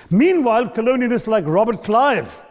Meanwhile, colonialists like Robert Clive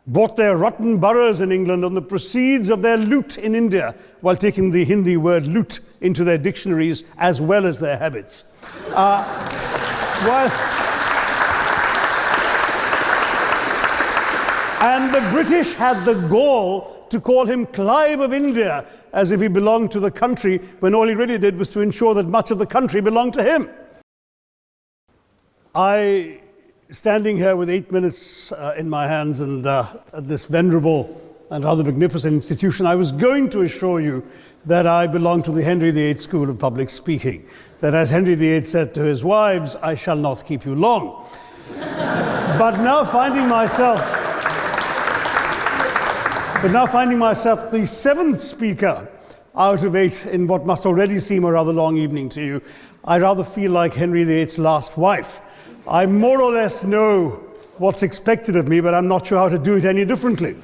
bought their rotten boroughs in England on the proceeds of their loot in India, while taking the Hindi word loot into their dictionaries as well as their habits. And the British had the gall to call him Clive of India, as if he belonged to the country, when all he really did was to ensure that much of the country belonged to him. Standing here with 8 minutes in my hands and at this venerable and rather magnificent institution, I was going to assure you that I belong to the Henry VIII School of Public Speaking, that as Henry VIII said to his wives, I shall not keep you long. But now finding myself the seventh speaker out of 8 in what must already seem a rather long evening to you, I rather feel like Henry VIII's last wife. I more or less know what's expected of me, but I'm not sure how to do it any differently.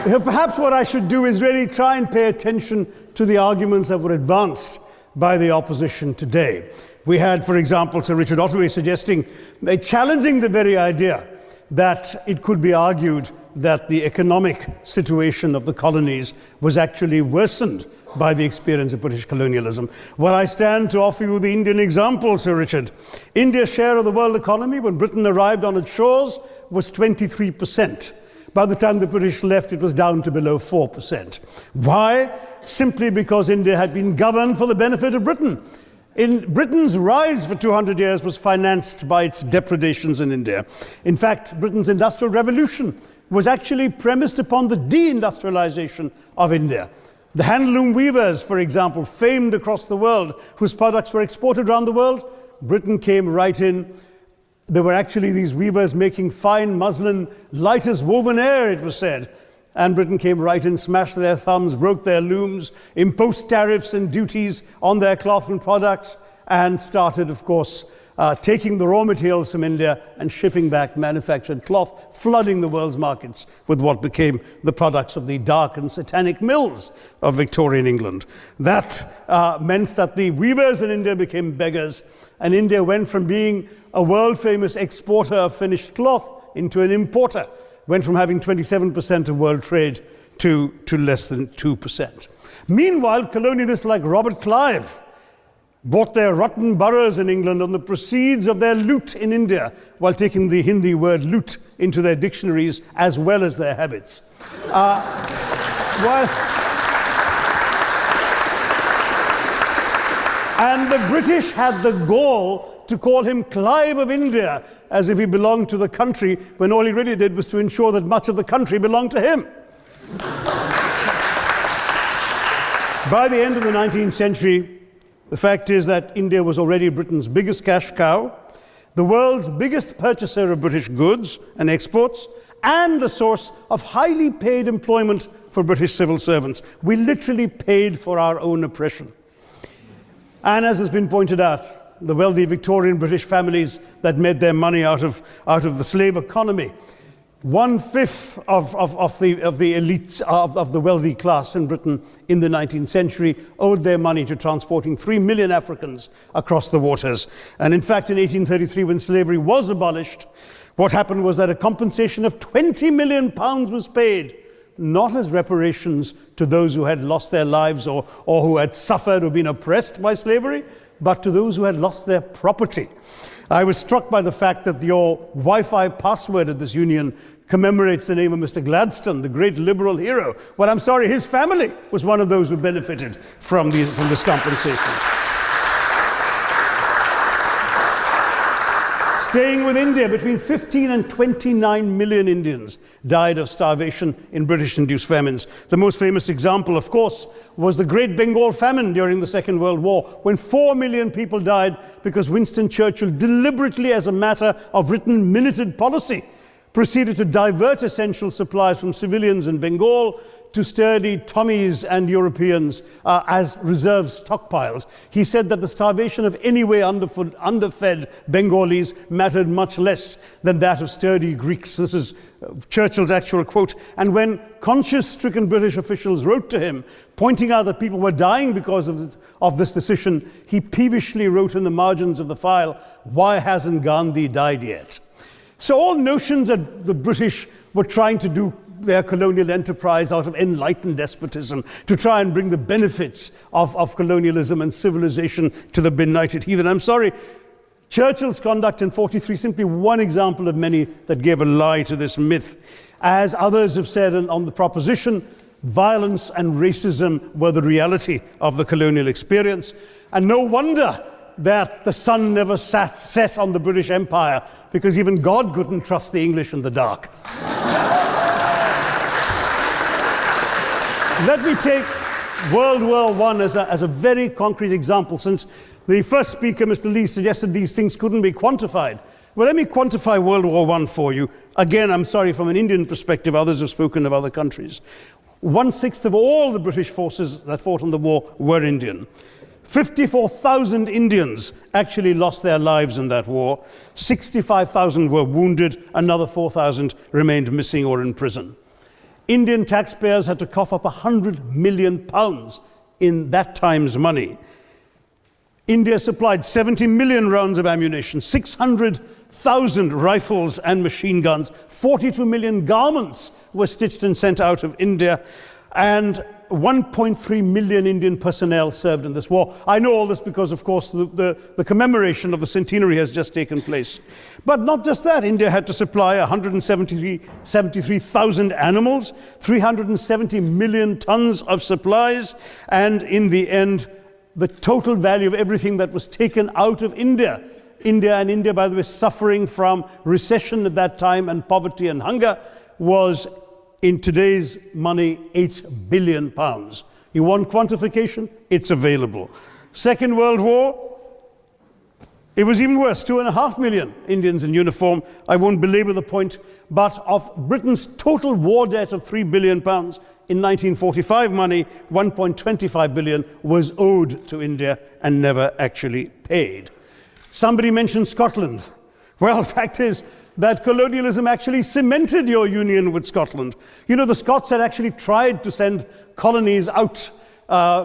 Perhaps what I should do is really try and pay attention to the arguments that were advanced by the opposition today. We had, for example, Sir Richard Ottaway suggesting, challenging the very idea that it could be argued that the economic situation of the colonies was actually worsened by the experience of British colonialism. Well, I stand to offer you the Indian example, Sir Richard. India's share of the world economy when Britain arrived on its shores was 23%. By the time the British left, it was down to below 4%. Why? Simply because India had been governed for the benefit of Britain. Britain's rise for 200 years was financed by its depredations in India. In fact, Britain's industrial revolution was actually premised upon the deindustrialization of India. The handloom weavers, for example, famed across the world, whose products were exported around the world, Britain came right in. There were actually these weavers making fine muslin, light as woven air, it was said. And Britain came right in, smashed their thumbs, broke their looms, imposed tariffs and duties on their cloth and products, and started, of course, taking the raw materials from India and shipping back manufactured cloth, flooding the world's markets with what became the products of the dark and satanic mills of Victorian England. That meant that the weavers in India became beggars, and India went from being a world-famous exporter of finished cloth into an importer, went from having 27% of world trade to less than 2%. Meanwhile, colonialists like Robert Clive bought their rotten boroughs in England on the proceeds of their loot in India, while taking the Hindi word loot into their dictionaries as well as their habits. And the British had the gall to call him Clive of India, as if he belonged to the country, when all he really did was to ensure that much of the country belonged to him. By the end of the 19th century, the fact is that India was already Britain's biggest cash cow, the world's biggest purchaser of British goods and exports, and the source of highly paid employment for British civil servants. We literally paid for our own oppression. And as has been pointed out, the wealthy Victorian British families that made their money out of the slave economy, 1/5 of the elites of the wealthy class in Britain in the 19th century owed their money to transporting 3 million Africans across the waters. And in fact, in 1833, when slavery was abolished, what happened was that a compensation of £20 million was paid, not as reparations to those who had lost their lives or who had suffered or been oppressed by slavery, but to those who had lost their property. I was struck by the fact that your Wi-Fi password at this union commemorates the name of Mr. Gladstone, the great liberal hero. Well, I'm sorry, his family was one of those who benefited from this compensation. Staying with India, between 15 and 29 million Indians died of starvation in British-induced famines. The most famous example, of course, was the Great Bengal Famine during the Second World War, when 4 million people died because Winston Churchill deliberately, as a matter of written minuted policy, proceeded to divert essential supplies from civilians in Bengal to sturdy Tommies and Europeans as reserve stockpiles. He said that the starvation of anyway underfed Bengalis mattered much less than that of sturdy Greeks. This is Churchill's actual quote. And when conscience-stricken British officials wrote to him, pointing out that people were dying because of this decision, he peevishly wrote in the margins of the file, "Why hasn't Gandhi died yet?" So all notions that the British were trying to do their colonial enterprise out of enlightened despotism to try and bring the benefits of colonialism and civilization to the benighted heathen. I'm sorry, Churchill's conduct in 43 is simply one example of many that gave a lie to this myth. As others have said on the proposition, violence and racism were the reality of the colonial experience. And no wonder that the sun never set on the British Empire, because even God couldn't trust the English in the dark. Let me take World War I as a very concrete example, since the first speaker, Mr. Lee, suggested these things couldn't be quantified. Well, let me quantify World War I for you. Again, I'm sorry, from an Indian perspective, others have spoken of other countries. 1/6 of all the British forces that fought in the war were Indian. 54,000 Indians actually lost their lives in that war. 65,000 were wounded. Another 4,000 remained missing or in prison. Indian taxpayers had to cough up £100 million in that time's money. India supplied 70 million rounds of ammunition, 600,000 rifles and machine guns, 42 million garments were stitched and sent out of India, and 1.3 million Indian personnel served in this war. I know all this because, of course, the commemoration of the centenary has just taken place. But not just that, India had to supply 173,000 animals, 370 million tons of supplies, and in the end, the total value of everything that was taken out of India, India, by the way, suffering from recession at that time and poverty and hunger, was, in today's money, £8 billion. You want quantification? It's available. Second World War, it was even worse, 2.5 million Indians in uniform. I won't belabor the point, but of Britain's total war debt of £3 billion, in 1945 money, 1.25 billion was owed to India and never actually paid. Somebody mentioned Scotland. Well, the fact is that colonialism actually cemented your union with Scotland. You know, the Scots had actually tried to send colonies out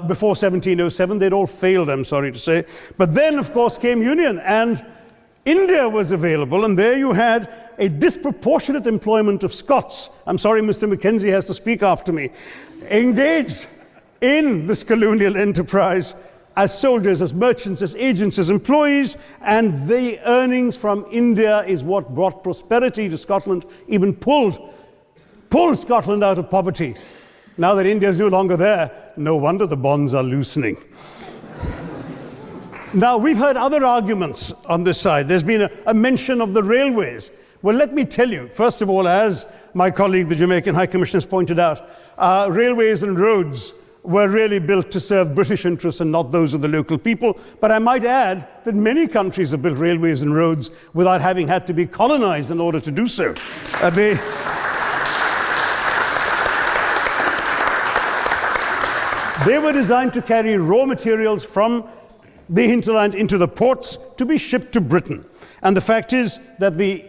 before 1707. They'd all failed, I'm sorry to say. But then, of course, came union, and India was available, and there you had a disproportionate employment of Scots. I'm sorry, Mr. Mackenzie has to speak after me. Engaged in this colonial enterprise as soldiers, as merchants, as agents, as employees, and the earnings from India is what brought prosperity to Scotland, even pulled Scotland out of poverty. Now that India is no longer there, no wonder the bonds are loosening. Now, we've heard other arguments on this side. There's been a mention of the railways. Well, let me tell you, first of all, as my colleague, the Jamaican High Commissioner, has pointed out, railways and roads were really built to serve British interests and not those of the local people. But I might add that many countries have built railways and roads without having had to be colonized in order to do so. They were designed to carry raw materials from the hinterland into the ports to be shipped to Britain. And the fact is that the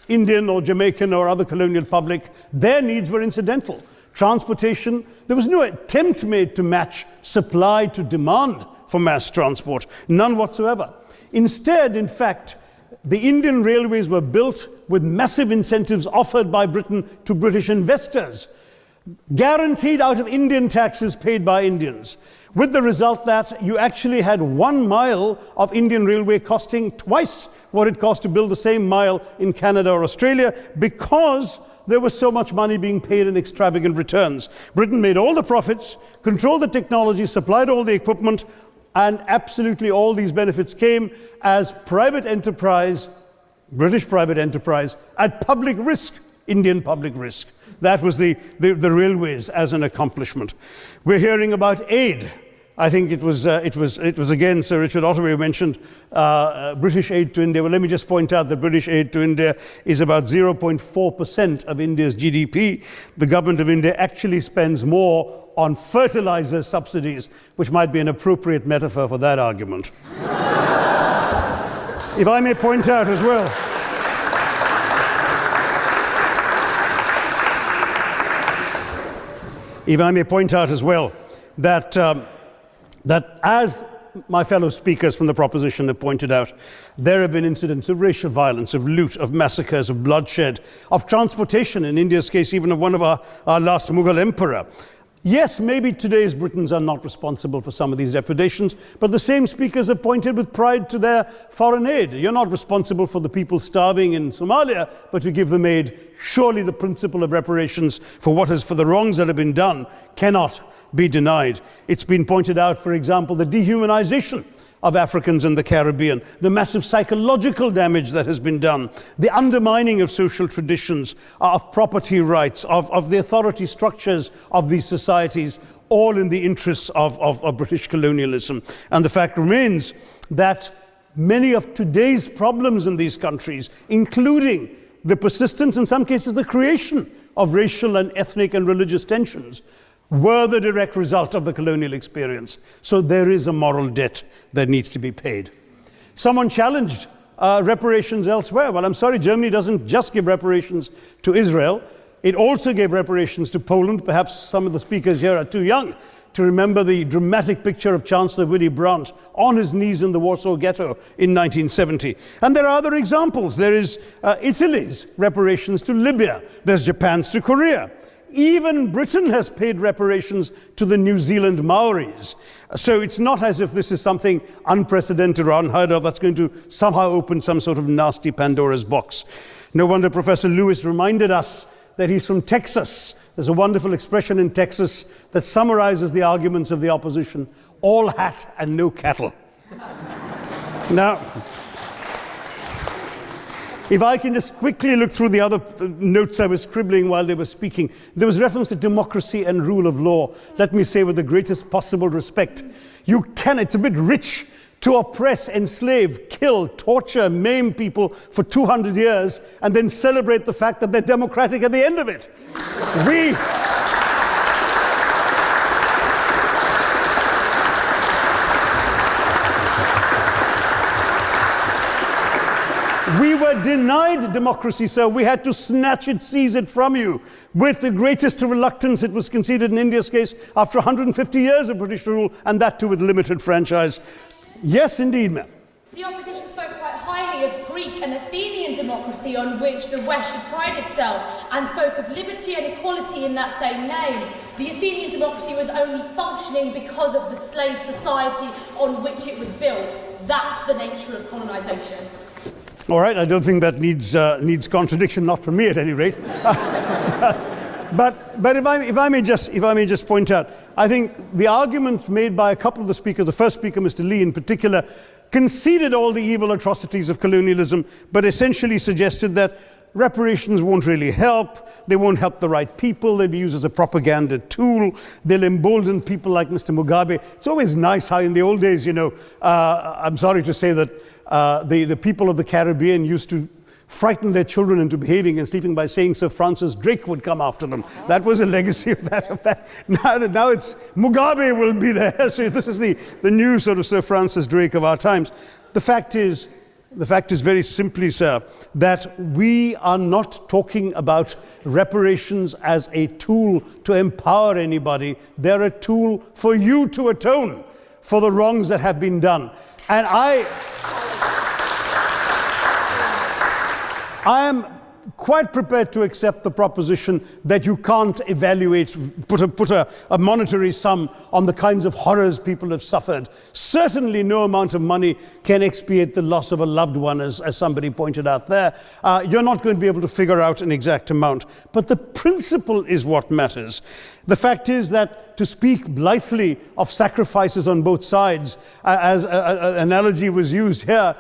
Indian or Jamaican or other colonial public, their needs were incidental. Transportation, there was no attempt made to match supply to demand for mass transport, none whatsoever. Instead, in fact, the Indian railways were built with massive incentives offered by Britain to British investors, guaranteed out of Indian taxes paid by Indians, with the result that you actually had 1 mile of Indian railway costing twice what it cost to build the same mile in Canada or Australia, because there was so much money being paid in extravagant returns. Britain made all the profits, controlled the technology, supplied all the equipment, and absolutely all these benefits came as private enterprise, British private enterprise, at public risk, Indian public risk. That was the railways as an accomplishment. We're hearing about aid I think it was again Sir Richard Ottaway who mentioned British aid to India. Well, let me just point out that British aid to India is about 0.4% of India's GDP. The government of India actually spends more on fertilizer subsidies, which might be an appropriate metaphor for that argument. If I may point out as well, that as my fellow speakers from the proposition have pointed out, there have been incidents of racial violence, of loot, of massacres, of bloodshed, of transportation, in India's case, even of one of our last Mughal emperor. Yes, maybe today's Britons are not responsible for some of these depredations, but the same speakers have pointed with pride to their foreign aid. You're not responsible for the people starving in Somalia, but you give them aid. Surely the principle of reparations for the wrongs that have been done cannot be denied. It's been pointed out, for example, the dehumanization of Africans in the Caribbean, the massive psychological damage that has been done, the undermining of social traditions, of property rights, of the authority structures of these societies, all in the interests of British colonialism. And the fact remains that many of today's problems in these countries, including the persistence, in some cases the creation of racial and ethnic and religious tensions, were the direct result of the colonial experience. So there is a moral debt that needs to be paid. Someone challenged reparations elsewhere. Well, I'm sorry, Germany doesn't just give reparations to Israel. It also gave reparations to Poland. Perhaps some of the speakers here are too young to remember the dramatic picture of Chancellor Willy Brandt on his knees in the Warsaw Ghetto in 1970. And there are other examples. There is Italy's reparations to Libya. There's Japan's to Korea. Even Britain has paid reparations to the New Zealand Maoris. So it's not as if this is something unprecedented or unheard of that's going to somehow open some sort of nasty Pandora's box. No wonder Professor Lewis reminded us that he's from Texas. There's a wonderful expression in Texas that summarizes the arguments of the opposition: all hat and no cattle. Now, if I can just quickly look through the other notes I was scribbling while they were speaking, there was reference to democracy and rule of law. Let me say with the greatest possible respect, it's a bit rich to oppress, enslave, kill, torture, maim people for 200 years and then celebrate the fact that they're democratic at the end of it. We were denied democracy, sir. We had to snatch it, seize it from you. With the greatest reluctance, it was conceded in India's case after 150 years of British rule, and that too with limited franchise. Yes, indeed, ma'am. The opposition spoke quite highly of Greek and Athenian democracy on which the West should pride itself, and spoke of liberty and equality in that same name. The Athenian democracy was only functioning because of the slave society on which it was built. That's the nature of colonisation. All right, I don't think that needs contradiction, not from me at any rate. But if I may just point out, I think the arguments made by a couple of the speakers, the first speaker, Mr. Lee in particular, conceded all the evil atrocities of colonialism, but essentially suggested that reparations won't really help. They won't help the right people. They'll be used as a propaganda tool. They'll embolden people like Mr. Mugabe. It's always nice how in the old days, I'm sorry to say that the people of the Caribbean used to frighten their children into behaving and sleeping by saying Sir Francis Drake would come after them. That was a legacy of that. Now it's Mugabe will be there. So this is the new sort of Sir Francis Drake of our times. The fact is very simply, sir, that we are not talking about reparations as a tool to empower anybody. They're a tool for you to atone for the wrongs that have been done. And I am quite prepared to accept the proposition that you can't put a monetary sum on the kinds of horrors people have suffered. Certainly no amount of money can expiate the loss of a loved one, as somebody pointed out there. You're not going to be able to figure out an exact amount, but the principle is what matters. The fact is that to speak blithely of sacrifices on both sides, as an analogy was used here,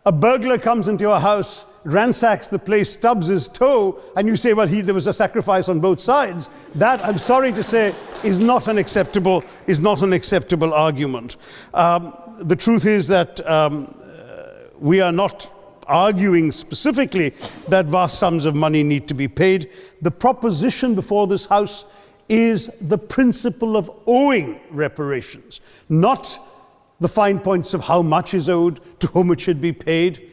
A burglar comes into your house, ransacks the place, stubs his toe, and you say, well, there was a sacrifice on both sides. That, I'm sorry to say, is not an acceptable argument. The truth is that we are not arguing specifically that vast sums of money need to be paid. The proposition before this House is the principle of owing reparations, not the fine points of how much is owed, to whom it should be paid.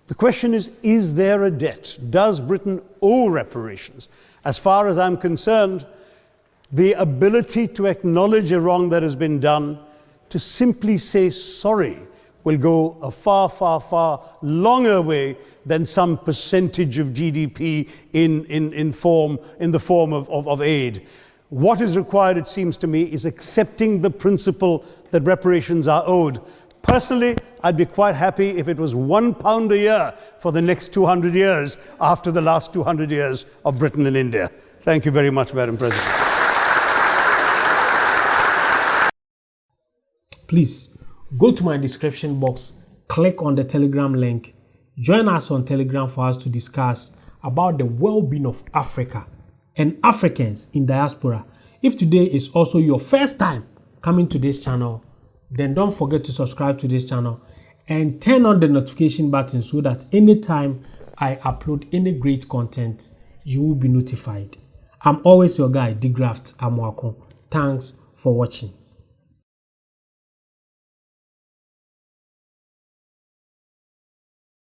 The question is there a debt? Does Britain owe reparations? As far as I'm concerned, the ability to acknowledge a wrong that has been done, to simply say sorry, will go a far, far, far longer way than some percentage of GDP in the form of aid. What is required, it seems to me, is accepting the principle that reparations are owed. Personally, I'd be quite happy if it was £1 a year for the next 200 years after the last 200 years of Britain and India. Thank you very much, Madam President. Please go to my description box, click on the Telegram link, join us on Telegram for us to discuss about the well-being of Africa and Africans in diaspora. If today is also your first time coming to this channel, then don't forget to subscribe to this channel and turn on the notification button so that anytime I upload any great content, you will be notified. I'm always your guy, De-Graft Amoako. Thanks for watching.